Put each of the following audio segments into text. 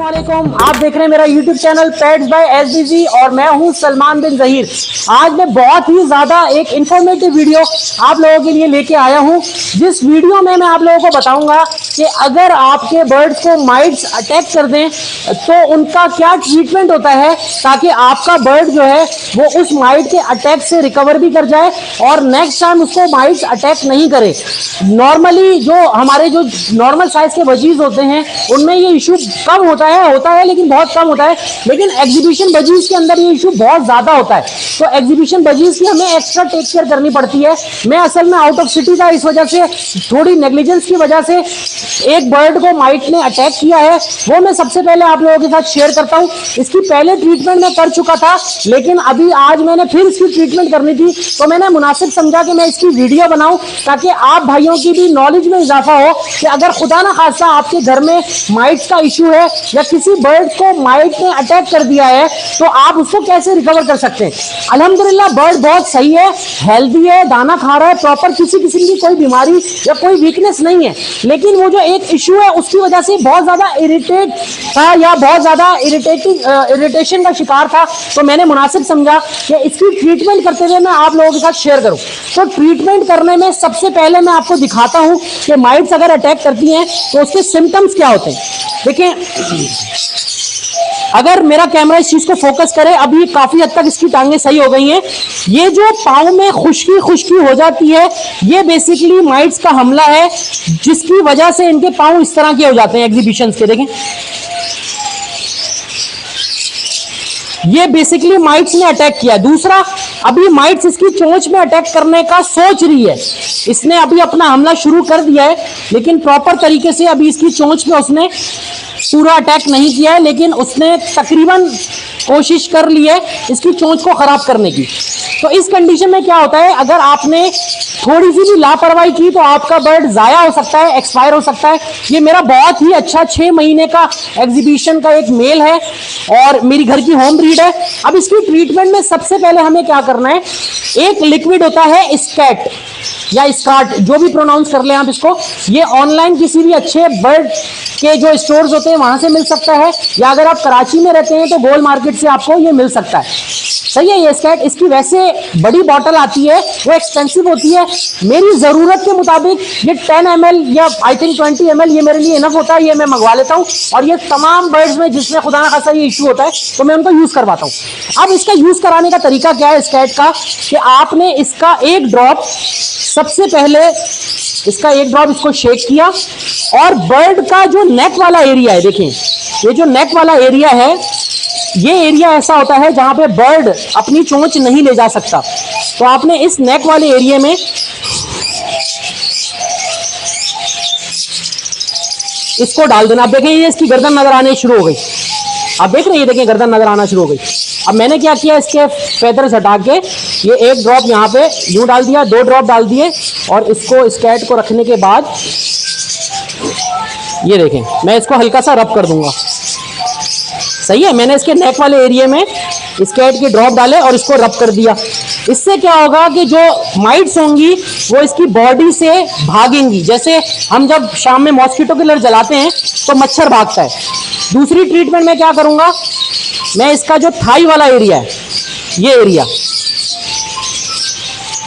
अस्सलामुअलैकुम, आप देख रहे हैं मेरा YouTube channel pets by SBG और मैं हूं सलमान बिन जहीर। आज मैं बहुत ही ज़्यादा एक इन्फॉर्मेटिव वीडियो आप लोगों के लिए लेके आया हूं, जिस वीडियो में मैं आप लोगों को बताऊंगा कि अगर आपके बर्ड्स को माइट्स अटैक कर दें तो उनका क्या ट्रीटमेंट होता है ताकि आपका बर्ड जो है वो उस माइट के अटैक से रिकवर भी कर जाए और नेक्स्ट टाइम उसको माइट्स अटैक नहीं करे। नॉर्मली जो हमारे जो नॉर्मल साइज के बजीज होते हैं उनमें ये इशू कम होता है लेकिन बहुत कम होता है, लेकिन एग्जीबिशन बजीज के अंदर ये इशू बहुत ज्यादा होता है। तो एग्जीबिशन बजीज की हमें एक्स्ट्रा टेक केयर करनी पड़ती है। मैं असल में आउट ऑफ सिटी था, इस वजह से थोड़ी नेग्लिजेंस की वजह से एक बर्ड को माइट ने अटैक किया है, वो मैं सबसे पहले आप लोगों के साथ शेयर करता हूं। इसकी पहले ट्रीटमेंट मैं कर चुका था, लेकिन अभी आज मैंने फिर इसकी ट्रीटमेंट करनी थी तो मैंने मुनासिब समझा कि मैं इसकी वीडियो बनाऊं ताकि आप भाइयों की भी नॉलेज में इजाफा हो कि अगर खुदा ना खास्ता आपके घर में माइट्स का इशू है या किसी बर्ड को माइट ने अटैक कर दिया है तो आप उसको कैसे रिकवर कर सकते हैं। अल्हम्दुलिल्लाह बर्ड बहुत सही है, हेल्दी है, दाना खा रहा है प्रॉपर, किसी किस्म की कोई बीमारी या कोई वीकनेस नहीं है, लेकिन वो जो एक इशू है उसकी वजह से बहुत ज्यादा इरिटेट था या बहुत ज्यादा इरिटेशन का शिकार था। तो मैंने मुनासिब समझा कि इसकी ट्रीटमेंट करते हुए मैं आप लोगों के साथ शेयर करूं। तो ट्रीटमेंट करने में सबसे पहले मैं आपको दिखाता हूं कि माइट्स अगर अटैक करती हैं तो उसके सिम्टम्स क्या होते हैं। देखिए, अगर मेरा कैमरा इस चीज को फोकस करे, अभी काफी हद तक इसकी टांगें सही हो गई हैं। ये जो पाँव में खुश्की हो जाती है, ये बेसिकली माइट्स का हमला है जिसकी वजह से इनके पाँव इस तरह के हो जाते हैं एग्जीबिशंस के। देखें, ये बेसिकली माइट्स ने अटैक किया। दूसरा, अभी माइट्स इसकी चोंच में अटैक करने का सोच रही है, इसने अभी अपना हमला शुरू कर दिया है, लेकिन प्रॉपर तरीके से अभी इसकी चोंच में उसने पूरा अटैक नहीं किया है, लेकिन उसने तकरीबन कोशिश कर ली है इसकी चोंच को खराब करने की। तो इस कंडीशन में क्या होता है, अगर आपने थोड़ी सी भी लापरवाही की तो आपका बर्ड जाया हो सकता है, एक्सपायर हो सकता है। ये मेरा बहुत ही अच्छा 6 महीने का एग्जीबिशन का एक मेल है और मेरी घर की होम ब्रीड है। अब इसकी ट्रीटमेंट में सबसे पहले हमें क्या करना है, एक लिक्विड होता है स्कैट या स्कार्ट, जो भी प्रोनाउंस कर लें आप इसको। ये ऑनलाइन किसी भी अच्छे बर्ड के जो स्टोर्स होते हैं वहां से मिल सकता है, या अगर आप कराची में रहते हैं तो गोल मार्केट से आपको ये मिल सकता है। सही है, ये स्कैट, इसकी वैसे बड़ी बॉटल आती है, वो एक्सपेंसिव होती है। मेरी जरूरत के मुताबिक ये 10 ml या आई थिंक 20 ml ये मेरे लिए इनफ होता है, ये मैं मंगवा लेता हूँ और ये तमाम बर्ड्स में जिसमें खुदा ना खासा ये इशू होता है तो मैं उनको यूज करवाता हूँ। अब इसका यूज कराने का तरीका क्या है स्कैट का, कि आपने इसका एक ड्रॉप, सबसे पहले इसका एक ड्रॉप इसको शेक किया और बर्ड का जो नेक वाला एरिया है, देखें ये जो नेक वाला एरिया है, ये एरिया ऐसा होता है जहां पे बर्ड अपनी चोंच नहीं ले जा सकता। तो आपने इस नेक वाले एरिया में इसको डाल देना। आप देखें ये इसकी गर्दन नजर आने शुरू हो गई, आप देख रहे हैं, ये देखें गर्दन नजर आना शुरू हो गई। अब मैंने क्या किया, इसके फेदर्स हटा के ये एक ड्रॉप यहाँ पे यूं डाल दिया, 2 ड्रॉप डाल दिए और इसको स्कैट को रखने के बाद ये देखें मैं इसको हल्का सा रब कर दूंगा। सही है, मैंने इसके नेक वाले एरिया में स्कैट के ड्रॉप डाले और इसको रब कर दिया। इससे क्या होगा कि जो माइट्स होंगी वो इसकी बॉडी से भागेंगी, जैसे हम जब शाम में मॉस्किटो किलर जलाते हैं तो मच्छर भागता है। दूसरी ट्रीटमेंट में क्या करूंगा, मैं इसका जो थाई वाला एरिया है, ये एरिया,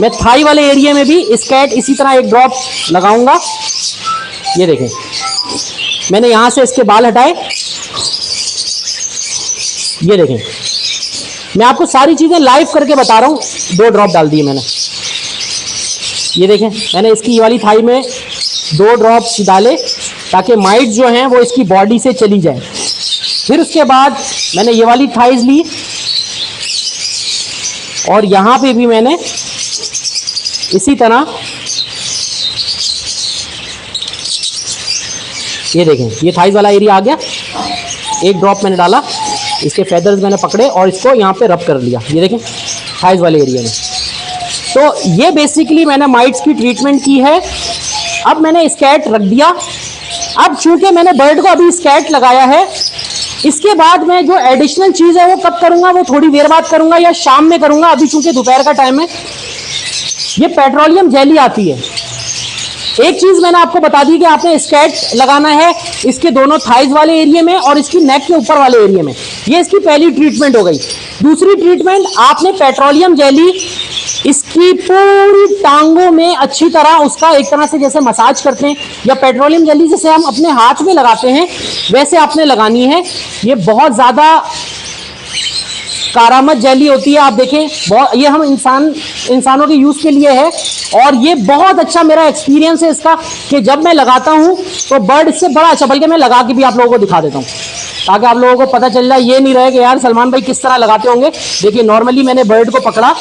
मैं थाई वाले एरिया में भी स्कैट इसी तरह एक ड्रॉप लगाऊंगा। ये देखें मैंने यहां से इसके बाल हटाए, ये देखें मैं आपको सारी चीजें लाइव करके बता रहा हूं। 2 ड्रॉप डाल दिए मैंने, ये देखें मैंने इसकी वाली थाई में 2 ड्रॉप डाले ताकि माइट जो हैं वो इसकी बॉडी से चली जाए। फिर उसके बाद मैंने ये वाली थाइज ली और यहां पे भी मैंने इसी तरह, ये देखें ये थाइज वाला एरिया आ गया, एक ड्रॉप मैंने डाला, इसके फेदर्स मैंने पकड़े और इसको यहाँ पे रब कर लिया, ये देखें थाइज वाले एरिया में। तो ये बेसिकली मैंने माइट्स की ट्रीटमेंट की है। अब मैंने स्कैट रख दिया। अब चूंकि मैंने बर्ड को अभी स्कैट लगाया है, इसके बाद मैं जो एडिशनल चीज़ है वो कब करूँगा, वो थोड़ी देर बाद करूँगा या शाम में करूँगा। अभी चूंकि दोपहर का टाइम है, ये पेट्रोलियम जेली आती है, एक चीज मैंने आपको बता दी कि आपने स्केट लगाना है इसके दोनों थाइज वाले एरिया में और इसकी नेक के ऊपर वाले एरिया में। ये इसकी पहली ट्रीटमेंट हो गई। दूसरी ट्रीटमेंट, आपने पेट्रोलियम जेली इसकी पूरी टांगों में अच्छी तरह उसका एक तरह से जैसे मसाज करते हैं या पेट्रोलियम जेली जैसे हम अपने हाथ में लगाते हैं वैसे आपने लगानी है। ये बहुत ज्यादा कारामद जेली होती है, आप देखें बहुत, ये हम इंसानों के यूज के लिए है और ये बहुत अच्छा मेरा एक्सपीरियंस है इसका कि जब मैं लगाता हूं तो बर्ड इससे बड़ा अच्छा, बल्कि मैं लगा के भी आप लोगों को दिखा देता हूं ताकि आप लोगों को पता चल जाए, ये नहीं रहे कि यार सलमान भाई किस तरह लगाते होंगे। देखिए नॉर्मली मैंने बर्ड को पकड़ा,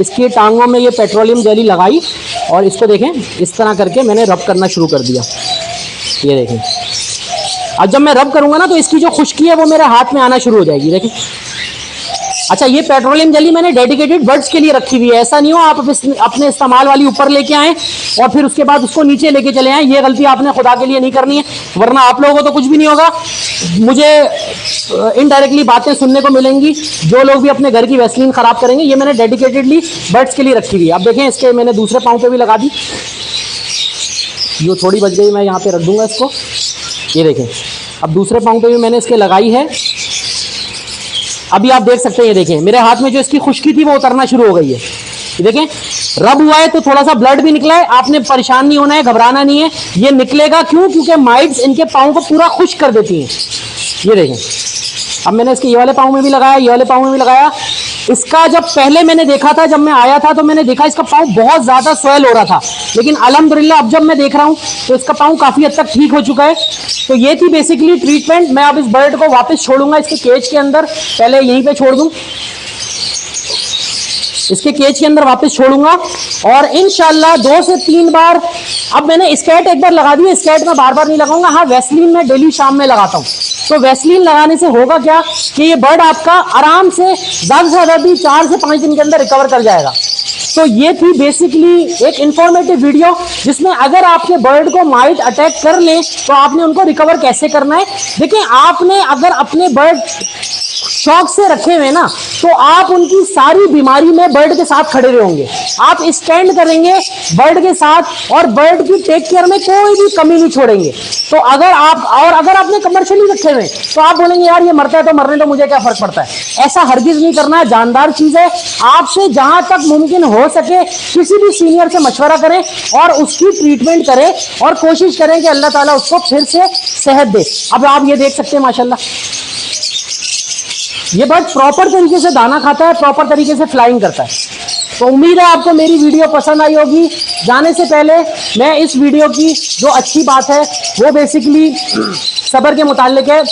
इसकी टांगों में ये पेट्रोलियम जेली लगाई और इसको देखें इस तरह करके मैंने रब करना शुरू कर दिया। ये देखें, अब जब मैं रब करूंगा ना तो इसकी जो खुश्की है वो मेरे हाथ में आना शुरू हो जाएगी। देखें, अच्छा ये पेट्रोलियम जेली मैंने डेडिकेटेड बर्ड्स के लिए रखी हुई है, ऐसा नहीं हो आप अपने इस्तेमाल वाली ऊपर लेके आए और फिर उसके बाद उसको नीचे लेके चले आए। ये गलती आपने खुदा के लिए नहीं करनी है, वरना आप लोगों को तो कुछ भी नहीं होगा, मुझे इनडायरेक्टली बातें सुनने को मिलेंगी जो लोग भी अपने घर की वैसलीन खराब करेंगे। ये मैंने डेडिकेटेडली बर्ड्स के लिए रखी हुई है। अब देखें इसके मैंने दूसरे पाँव पे भी लगा दी, जो थोड़ी बच गई मैं यहाँ पे रख दूंगा इसको। ये देखें, अब दूसरे पाँव पे भी मैंने इसके लगाई है। अभी आप देख सकते हैं, ये देखें मेरे हाथ में जो इसकी खुश्की थी वो उतरना शुरू हो गई है। ये देखें रब हुआ है तो थोड़ा सा ब्लड भी निकला है, आपने परेशान नहीं होना है, घबराना नहीं है। ये निकलेगा क्यों? क्योंकि माइट्स इनके पाँव को पूरा खुश्क कर देती हैं। ये देखें, अब मैंने इसके ये वाले पाँव में भी लगाया, ये वाले पाँव में भी लगाया। इसका जब पहले मैंने देखा था, जब मैं आया था तो मैंने देखा इसका पाँव बहुत ज़्यादा स्वेल हो रहा था, लेकिन अल्हम्दुलिल्लाह अब जब मैं देख रहा हूँ तो इसका पाँव काफ़ी हद तक ठीक हो चुका है। तो ये थी बेसिकली ट्रीटमेंट। मैं अब इस बर्ड को वापस छोड़ूंगा इसके केज के अंदर, पहले यहीं पे छोड़ दूँ, इसके केज के अंदर वापस छोड़ूंगा और इंशाल्लाह 2 से 3 बार। अब मैंने स्केट एक बार लगा दी, स्केट में बार बार नहीं लगाऊंगा। हाँ, वैसलीन मैं डेली शाम में लगाता हूँ। तो वैसलीन लगाने से होगा क्या कि ये बर्ड आपका आराम से ज़्यादा से ज़्यादा भी 4 से 5 दिन के अंदर रिकवर कर जाएगा। तो ये थी बेसिकली एक इंफॉर्मेटिव वीडियो जिसमें अगर आपके बर्ड को माइट अटैक कर ले तो आपने उनको रिकवर कैसे करना है। देखिए, आपने अगर अपने बर्ड शौक से रखे हुए ना तो आप उनकी सारी बीमारी में बर्ड के साथ खड़े रहोगे, आप स्टैंड करेंगे बर्ड के साथ और बर्ड की टेक केयर में कोई भी कमी नहीं छोड़ेंगे। तो अगर आपने कमर्शियली रखे हुए तो आप बोलेंगे यार ये मरता है तो मरने तो मुझे क्या फर्क पड़ता है। ऐसा हरगिज नहीं करना है, जानदार चीज है। आपसे जहां तक मुमकिन हो सके किसी भी सीनियर से मशवरा करें और उसकी ट्रीटमेंट करें और कोशिश करें कि अल्लाह ताला उसको फिर से सेहत दे। अब आप ये देख सकते हैं माशाल्लाह ये बर्ड प्रॉपर तरीके से दाना खाता है, प्रॉपर तरीके से फ्लाइंग करता है। तो उम्मीद है आपको मेरी वीडियो पसंद आई होगी। जाने से पहले मैं इस वीडियो की जो अच्छी बात है वो बेसिकली सब्र के मुताल्लिक है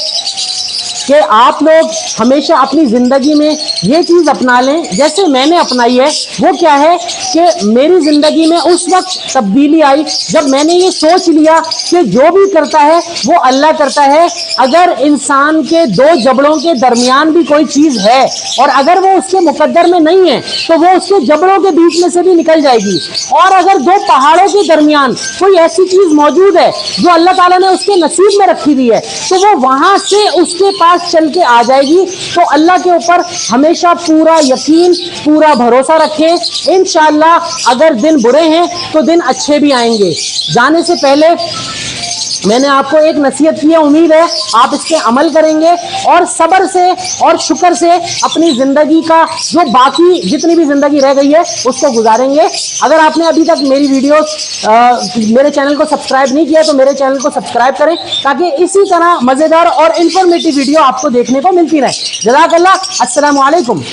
कि आप लोग हमेशा अपनी ज़िंदगी में ये चीज़ अपना लें जैसे मैंने अपनाई है। वो क्या है कि मेरी ज़िंदगी में उस वक्त तब्दीली आई जब मैंने ये सोच लिया कि जो भी करता है वो अल्लाह करता है। अगर इंसान के 2 जबड़ों के दरमियान भी कोई चीज़ है और अगर वो उसके मुकद्दर में नहीं है तो वो उसके जबड़ों के बीच में से भी निकल जाएगी। और अगर 2 पहाड़ों के दरमियान कोई ऐसी चीज़ मौजूद है जो अल्लाह ताला ने उसके नसीब में रखी हुई है तो वो वहाँ से उसके पास चल के आ जाएगी। तो अल्लाह के ऊपर हमेशा पूरा यकीन, पूरा भरोसा रखें। इंशाअल्लाह अगर दिन बुरे हैं तो दिन अच्छे भी आएंगे। जाने से पहले मैंने आपको एक नसीहत की है, उम्मीद है आप इस पे अमल करेंगे और सब्र से और शुक्र से अपनी ज़िंदगी का जो बाकी जितनी भी ज़िंदगी रह गई है उसको गुजारेंगे। अगर आपने अभी तक मेरी वीडियोस मेरे चैनल को सब्सक्राइब नहीं किया तो मेरे चैनल को सब्सक्राइब करें ताकि इसी तरह मज़ेदार और इन्फॉर्मेटिव वीडियो आपको देखने को मिलती रहे। जज़ाकल्लाह, अस्सलामु अलैकुम।